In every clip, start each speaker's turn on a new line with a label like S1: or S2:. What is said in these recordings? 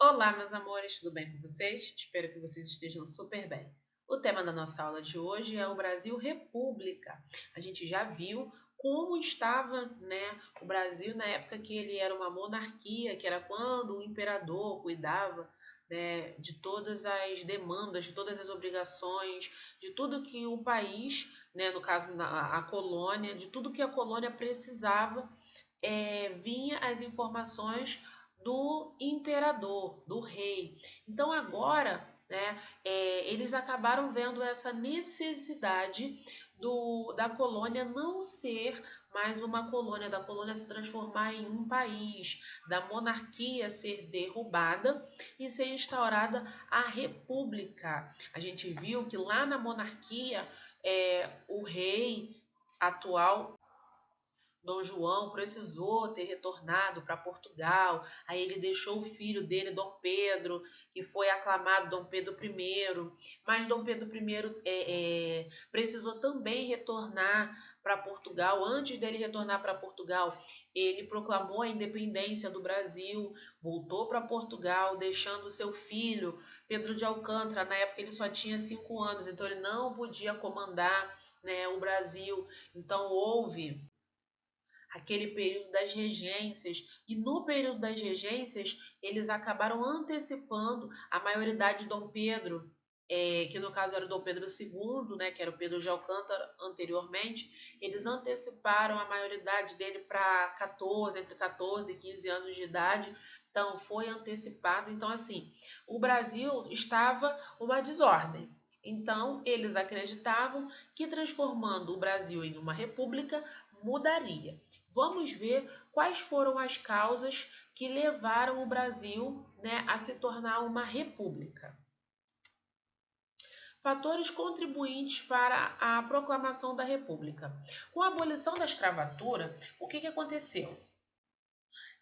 S1: Olá, meus amores, tudo bem com vocês? Espero que vocês estejam super bem. O tema da nossa aula de hoje é o Brasil República. A gente já viu como estava, o Brasil na época que ele era uma monarquia, que era quando o imperador cuidava, de todas as demandas, de todas as obrigações, de tudo que o país, no caso a colônia, de tudo que a colônia precisava, vinha as informações do imperador, do rei. Então agora, eles acabaram vendo essa necessidade da colônia não ser mais uma colônia, da colônia se transformar em um país, da monarquia ser derrubada e ser instaurada a república. A gente viu que lá na monarquia, o rei atual Dom João precisou ter retornado para Portugal, aí ele deixou o filho dele, Dom Pedro, que foi aclamado Dom Pedro I, mas Dom Pedro I precisou também retornar para Portugal. Antes dele retornar para Portugal, ele proclamou a independência do Brasil, voltou para Portugal, deixando seu filho, Pedro de Alcântara. Na época ele só tinha 5 anos, então ele não podia comandar, o Brasil. Então houve aquele período das regências, e no período das regências eles acabaram antecipando a maioridade de Dom Pedro, que no caso era o Dom Pedro II, que era o Pedro de Alcântara anteriormente. Eles anteciparam a maioridade dele para 14, entre 14 e 15 anos de idade, então foi antecipado. Então assim, o Brasil estava uma desordem. Então, eles acreditavam que transformando o Brasil em uma república mudaria. Vamos ver quais foram as causas que levaram o Brasil, a se tornar uma república. Fatores contribuintes para a proclamação da República. Com a abolição da escravatura, o que aconteceu?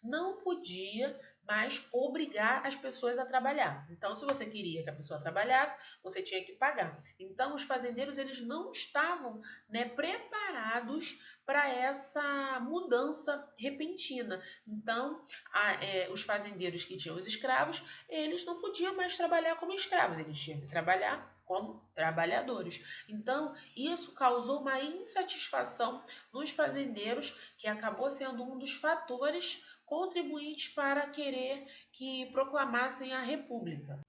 S1: Não podia mais obrigar as pessoas a trabalhar. Então, se você queria que a pessoa trabalhasse, você tinha que pagar. Então, os fazendeiros eles não estavam, preparados para essa mudança repentina. Então, os fazendeiros que tinham os escravos, eles não podiam mais trabalhar como escravos, eles tinham que trabalhar como trabalhadores. Então, isso causou uma insatisfação nos fazendeiros, que acabou sendo um dos fatores contribuintes para querer que proclamassem a República.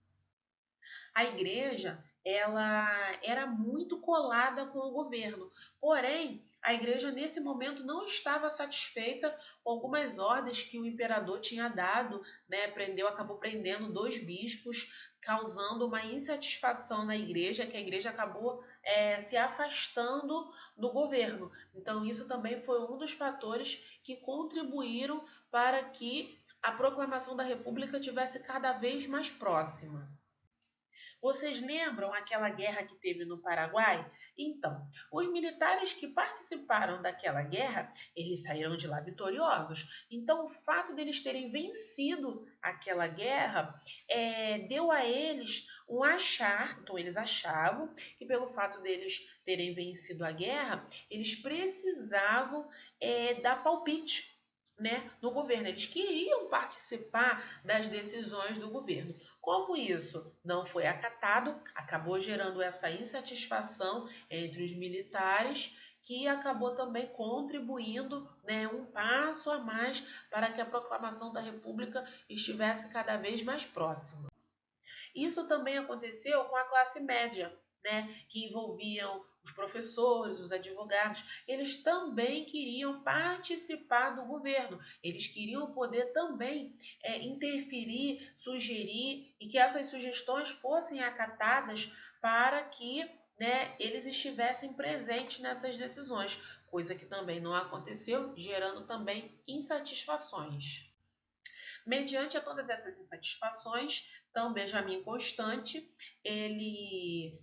S1: A igreja, ela era muito colada com o governo, porém, a igreja nesse momento não estava satisfeita com algumas ordens que o imperador tinha dado, acabou prendendo 2 bispos, causando uma insatisfação na igreja, que a igreja acabou se afastando do governo. Então, isso também foi um dos fatores que contribuíram para que a proclamação da República tivesse cada vez mais próxima. Vocês lembram aquela guerra que teve no Paraguai? Então, os militares que participaram daquela guerra, eles saíram de lá vitoriosos. Então, o fato deles terem vencido aquela guerra deu a eles um achar. Então, eles achavam que pelo fato deles terem vencido a guerra, eles precisavam dar palpite, no governo. Eles queriam participar das decisões do governo. Como isso não foi acatado, acabou gerando essa insatisfação entre os militares, que acabou também contribuindo, um passo a mais para que a proclamação da República estivesse cada vez mais próxima. Isso também aconteceu com a classe média, que envolviam os professores, os advogados. Eles também queriam participar do governo, eles queriam poder também interferir, sugerir, e que essas sugestões fossem acatadas para que, eles estivessem presentes nessas decisões, coisa que também não aconteceu, gerando também insatisfações. Mediante a todas essas insatisfações, então Benjamin Constant ele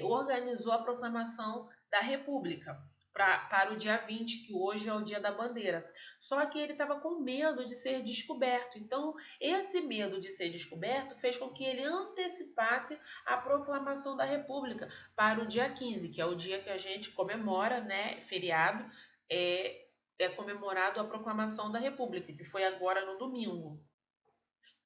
S1: organizou a proclamação da República para o dia 20, que hoje é o dia da bandeira. Só que ele estava com medo de ser descoberto. Então, esse medo de ser descoberto fez com que ele antecipasse a proclamação da República para o dia 15, que é o dia que a gente comemora, feriado, é comemorado a proclamação da República, que foi agora no domingo.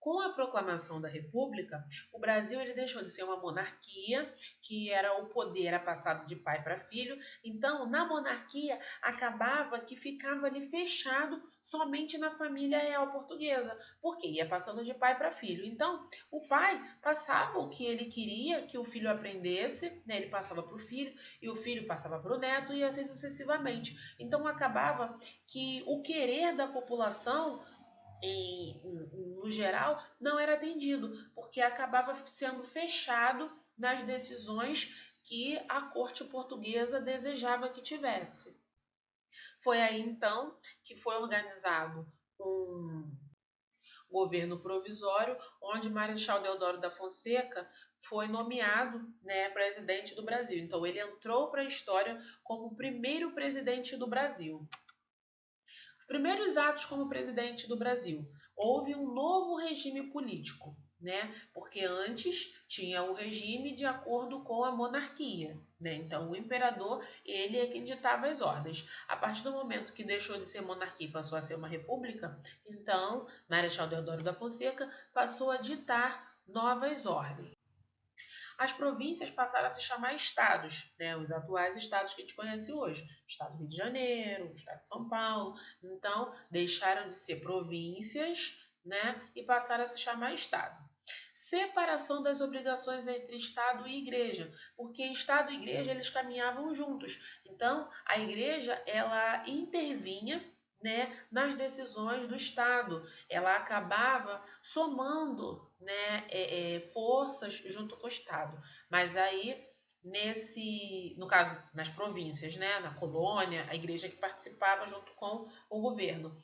S1: Com a proclamação da República, o Brasil ele deixou de ser uma monarquia, que era o poder era passado de pai para filho. Então, na monarquia, acabava que ficava ali fechado somente na família real portuguesa, porque ia passando de pai para filho. Então, o pai passava o que ele queria que o filho aprendesse, né? Ele passava para o filho, e o filho passava para o neto, e assim sucessivamente. Então, acabava que o querer da população no geral, não era atendido, porque acabava sendo fechado nas decisões que a corte portuguesa desejava que tivesse. Foi aí então que foi organizado um governo provisório, onde Marechal Deodoro da Fonseca foi nomeado, né, presidente do Brasil. Então ele entrou para a história como o primeiro presidente do Brasil. Os primeiros atos como presidente do Brasil. Houve um novo regime político, né? Porque antes tinha o regime de acordo com a monarquia, né? Então o imperador, ele é quem ditava as ordens. A partir do momento que deixou de ser monarquia e passou a ser uma república, então Marechal Deodoro da Fonseca passou a ditar novas ordens. As províncias passaram a se chamar estados, né? Os atuais estados que a gente conhece hoje. Estado do Rio de Janeiro, Estado de São Paulo. Então, deixaram de ser províncias, né? E passaram a se chamar estado. Separação das obrigações entre Estado e Igreja, porque Estado e Igreja eles caminhavam juntos. Então, a Igreja ela intervinha, né, nas decisões do Estado. Ela acabava somando, né, forças junto com o Estado. Mas aí, no caso, nas províncias, né, na colônia, a igreja que participava junto com o governo.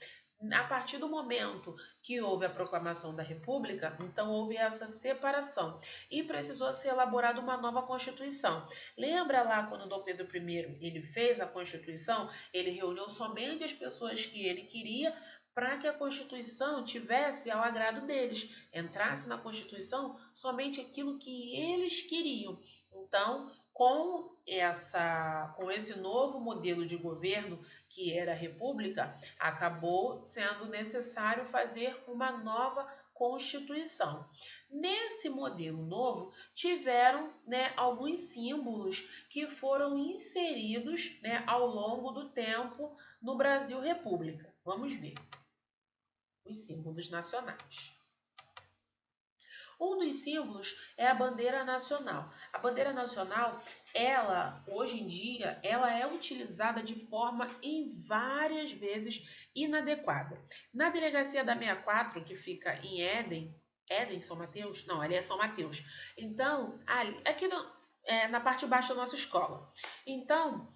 S1: A partir do momento que houve a proclamação da República, então houve essa separação e precisou ser elaborada uma nova Constituição. Lembra lá quando Dom Pedro I ele fez a Constituição? Ele reuniu somente as pessoas que ele queria para que a Constituição tivesse ao agrado deles, entrasse na Constituição somente aquilo que eles queriam. Então, com esse novo modelo de governo que era a República, acabou sendo necessário fazer uma nova Constituição. Nesse modelo novo, tiveram, né, alguns símbolos que foram inseridos, né, ao longo do tempo no Brasil República. Vamos ver os símbolos nacionais. Um dos símbolos é a bandeira nacional. A bandeira nacional, ela, hoje em dia, ela é utilizada de forma em várias vezes inadequada. Na delegacia da 64, que fica em Éden, São Mateus? Não, ali é São Mateus. Então, aqui na parte de baixo da nossa escola. Então,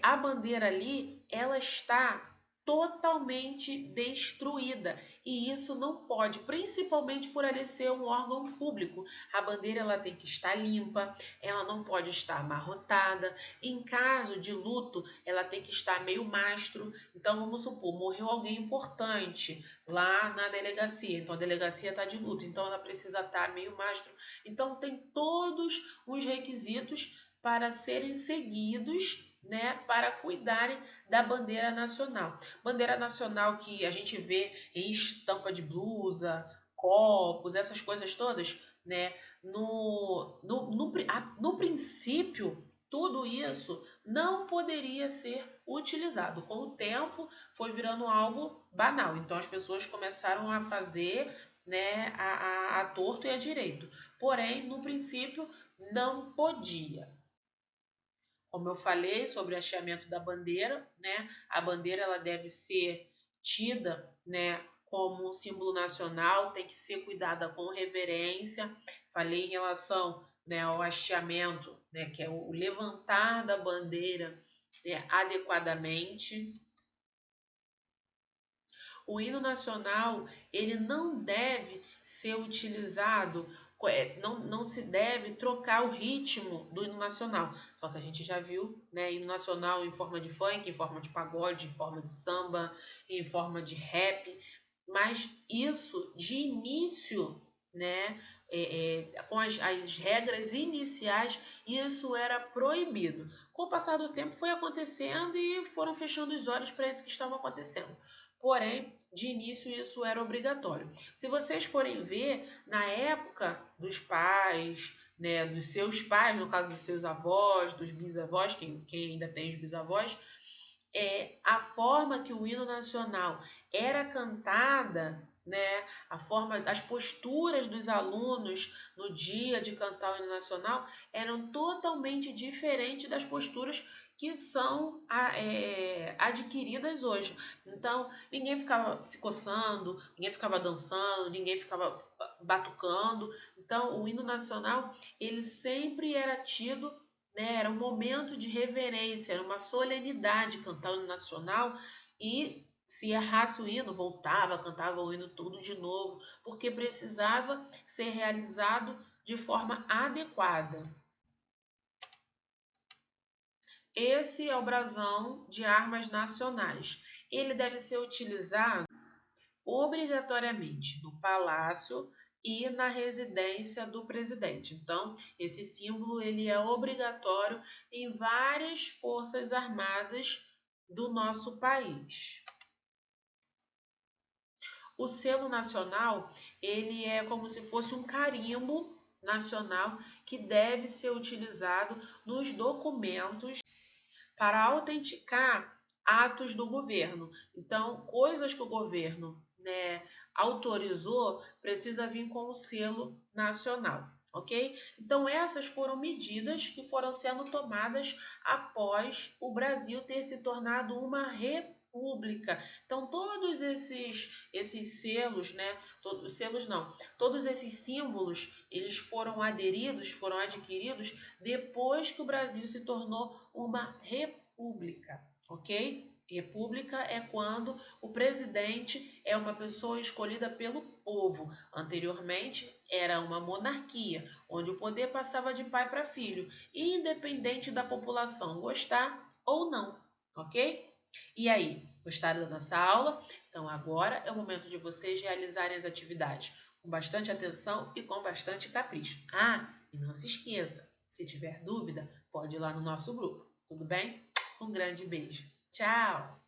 S1: a bandeira ali, ela está totalmente destruída e isso não pode, principalmente por ele ser um órgão público. A bandeira ela tem que estar limpa, ela não pode estar amarrotada. Em caso de luto, ela tem que estar meio mastro. Então vamos supor, morreu alguém importante lá na delegacia, então a delegacia está de luto, então ela precisa estar meio mastro. Então tem todos os requisitos para serem seguidos, né, para cuidarem da bandeira nacional. Bandeira nacional que a gente vê em estampa de blusa, copos, essas coisas todas, né? No princípio, tudo isso não poderia ser utilizado. Com o tempo, foi virando algo banal. Então, as pessoas começaram a fazer, né, a torto e a direito. Porém, no princípio, não podia. Como eu falei sobre o hasteamento da bandeira, né? A bandeira ela deve ser tida, né, como um símbolo nacional, tem que ser cuidada com reverência. Falei em relação, né, ao hasteamento, né, que é o levantar da bandeira, né, adequadamente. O hino nacional ele não deve ser utilizado, não se deve trocar o ritmo do hino nacional. Só que a gente já viu, né, hino nacional em forma de funk, em forma de pagode, em forma de samba, em forma de rap. Mas isso de início, né, com as regras iniciais, isso era proibido. Com o passar do tempo foi acontecendo e foram fechando os olhos para isso que estava acontecendo. porém, de início isso era obrigatório. Se vocês forem ver, na época dos pais, né, dos seus pais, no caso dos seus avós, dos bisavós, quem ainda tem os bisavós, a forma que o hino nacional era cantada, né, as posturas dos alunos no dia de cantar o hino nacional eram totalmente diferentes das posturas que são adquiridas hoje. Então, ninguém ficava se coçando, ninguém ficava dançando, ninguém ficava batucando. Então, o hino nacional, ele sempre era tido, né, era um momento de reverência, era uma solenidade cantar o hino nacional e se errasse o hino, voltava, cantava o hino tudo de novo, porque precisava ser realizado de forma adequada. Esse é o brasão de armas nacionais. Ele deve ser utilizado obrigatoriamente no palácio e na residência do presidente. Então, esse símbolo ele é obrigatório em várias forças armadas do nosso país. O selo nacional, ele é como se fosse um carimbo nacional que deve ser utilizado nos documentos para autenticar atos do governo. Então, coisas que o governo, né, autorizou, precisa vir com o selo nacional, ok? Então, essas foram medidas que foram sendo tomadas após o Brasil ter se tornado uma república. Então, todos esses selos, né, todos esses símbolos, eles foram aderidos, foram adquiridos depois que o Brasil se tornou uma república, ok? República é quando o presidente é uma pessoa escolhida pelo povo. Anteriormente era uma monarquia, onde o poder passava de pai para filho, independente da população gostar ou não, ok? E aí, gostaram da nossa aula? Então agora é o momento de vocês realizarem as atividades com bastante atenção e com bastante capricho. Ah, e não se esqueça, se tiver dúvida, pode ir lá no nosso grupo, tudo bem? Um grande beijo. Tchau!